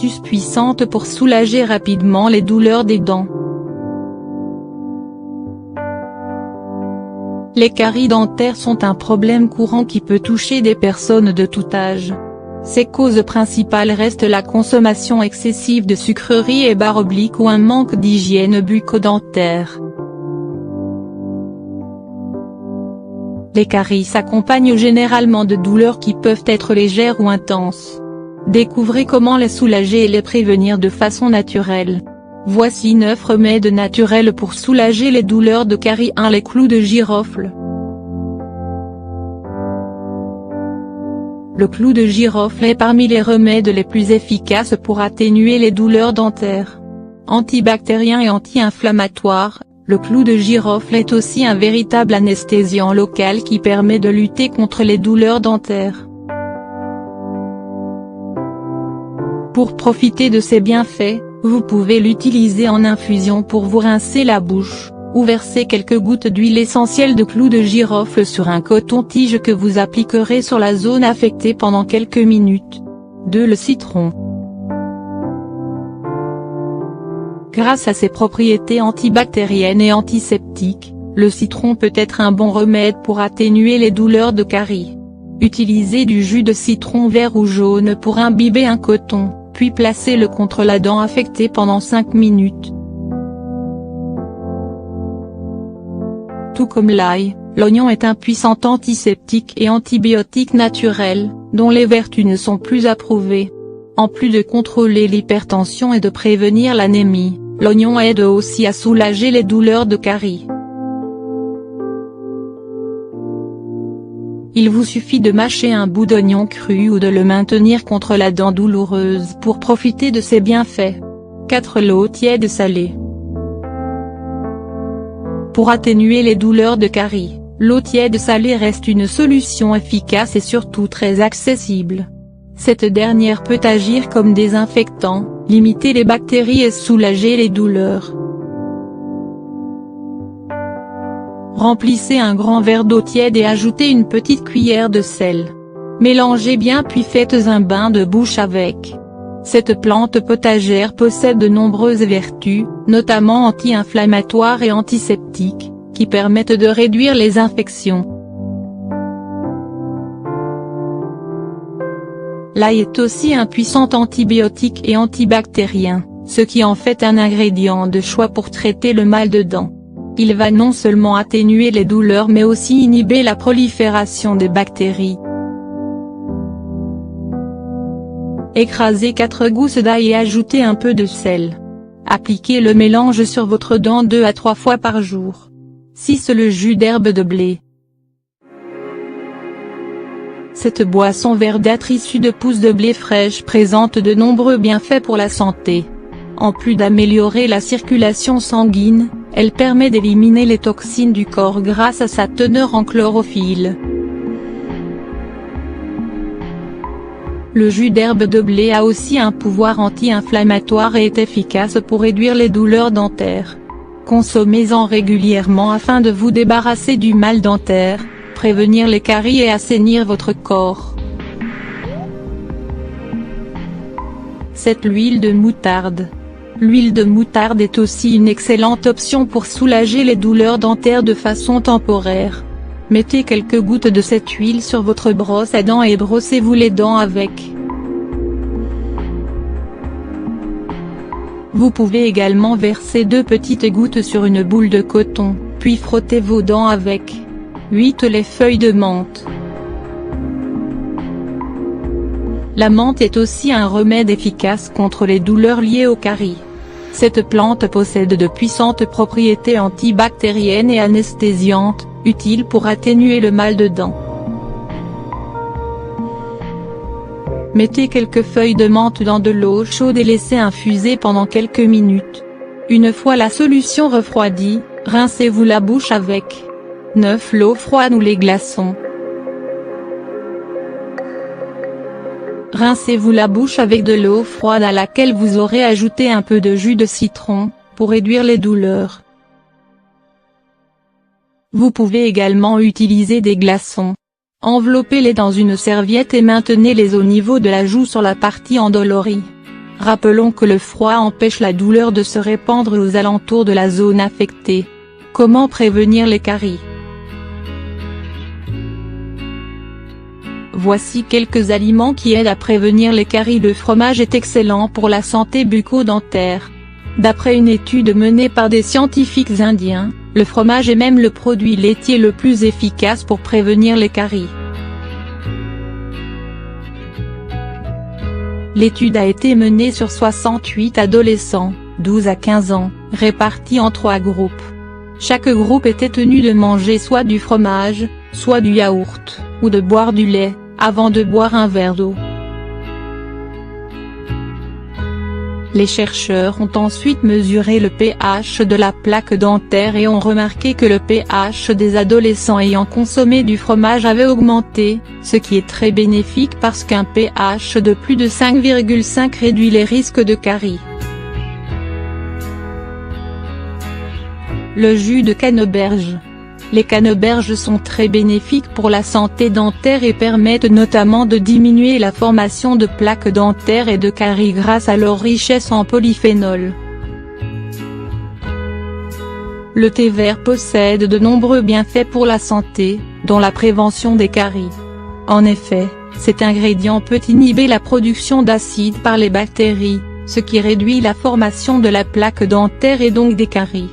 astuce puissante pour soulager rapidement les douleurs des dents. Les caries dentaires sont un problème courant qui peut toucher des personnes de tout âge. Ces causes principales restent la consommation excessive de sucreries et barres obliques ou un manque d'hygiène bucco-dentaire. Les caries s'accompagnent généralement de douleurs qui peuvent être légères ou intenses. Découvrez comment les soulager et les prévenir de façon naturelle. Voici 9 remèdes naturels pour soulager les douleurs de caries. 1. Les clous de girofle. Le clou de girofle est parmi les remèdes les plus efficaces pour atténuer les douleurs dentaires. Antibactérien et anti-inflammatoire, le clou de girofle est aussi un véritable anesthésiant local qui permet de lutter contre les douleurs dentaires. Pour profiter de ses bienfaits, vous pouvez l'utiliser en infusion pour vous rincer la bouche, ou verser quelques gouttes d'huile essentielle de clou de girofle sur un coton-tige que vous appliquerez sur la zone affectée pendant quelques minutes. 2. Le citron. Grâce à ses propriétés antibactériennes et antiseptiques, le citron peut être un bon remède pour atténuer les douleurs de caries. Utilisez du jus de citron vert ou jaune pour imbiber un coton, puis placez-le contre la dent affectée pendant 5 minutes. Tout comme l'ail, l'oignon est un puissant antiseptique et antibiotique naturel, dont les vertus ne sont plus approuvées. En plus de contrôler l'hypertension et de prévenir l'anémie, l'oignon aide aussi à soulager les douleurs de caries. Il vous suffit de mâcher un bout d'oignon cru ou de le maintenir contre la dent douloureuse pour profiter de ses bienfaits. 4. L'eau tiède salée. Pour atténuer les douleurs de caries, l'eau tiède salée reste une solution efficace et surtout très accessible. Cette dernière peut agir comme désinfectant, limiter les bactéries et soulager les douleurs. Remplissez un grand verre d'eau tiède et ajoutez une petite cuillère de sel. Mélangez bien puis faites un bain de bouche avec. Cette plante potagère possède de nombreuses vertus, notamment anti-inflammatoires et antiseptiques, qui permettent de réduire les infections. L'ail est aussi un puissant antibiotique et antibactérien, ce qui en fait un ingrédient de choix pour traiter le mal de dents. Il va non seulement atténuer les douleurs mais aussi inhiber la prolifération des bactéries. Écrasez 4 gousses d'ail et ajoutez un peu de sel. Appliquez le mélange sur votre dent 2 à 3 fois par jour. 6. Le jus d'herbe de blé. Cette boisson verdâtre issue de pousses de blé fraîches présente de nombreux bienfaits pour la santé. En plus d'améliorer la circulation sanguine, elle permet d'éliminer les toxines du corps grâce à sa teneur en chlorophylle. Le jus d'herbe de blé a aussi un pouvoir anti-inflammatoire et est efficace pour réduire les douleurs dentaires. Consommez-en régulièrement afin de vous débarrasser du mal dentaire, prévenir les caries et assainir votre corps. 7. L'huile de moutarde. L'huile de moutarde est aussi une excellente option pour soulager les douleurs dentaires de façon temporaire. Mettez quelques gouttes de cette huile sur votre brosse à dents et brossez-vous les dents avec. Vous pouvez également verser 2 petites gouttes sur une boule de coton, puis frottez vos dents avec. 8. Les feuilles de menthe. La menthe est aussi un remède efficace contre les douleurs liées aux caries. Cette plante possède de puissantes propriétés antibactériennes et anesthésiantes, utiles pour atténuer le mal de dents. Mettez quelques feuilles de menthe dans de l'eau chaude et laissez infuser pendant quelques minutes. Une fois la solution refroidie, rincez-vous la bouche avec. 9. L'eau froide ou les glaçons. Rincez-vous la bouche avec de l'eau froide à laquelle vous aurez ajouté un peu de jus de citron, pour réduire les douleurs. Vous pouvez également utiliser des glaçons. Enveloppez-les dans une serviette et maintenez-les au niveau de la joue sur la partie endolorie. Rappelons que le froid empêche la douleur de se répandre aux alentours de la zone affectée. Comment prévenir les caries? Voici quelques aliments qui aident à prévenir les caries. Le fromage est excellent pour la santé bucco-dentaire. D'après une étude menée par des scientifiques indiens, le fromage est même le produit laitier le plus efficace pour prévenir les caries. L'étude a été menée sur 68 adolescents, 12 à 15 ans, répartis en 3 groupes. Chaque groupe était tenu de manger soit du fromage, soit du yaourt, ou de boire du lait, avant de boire un verre d'eau. Les chercheurs ont ensuite mesuré le pH de la plaque dentaire et ont remarqué que le pH des adolescents ayant consommé du fromage avait augmenté, ce qui est très bénéfique parce qu'un pH de plus de 5,5 réduit les risques de caries. Le jus de canneberge. Les canneberges sont très bénéfiques pour la santé dentaire et permettent notamment de diminuer la formation de plaques dentaires et de caries grâce à leur richesse en polyphénol. Le thé vert possède de nombreux bienfaits pour la santé, dont la prévention des caries. En effet, cet ingrédient peut inhiber la production d'acide par les bactéries, ce qui réduit la formation de la plaque dentaire et donc des caries.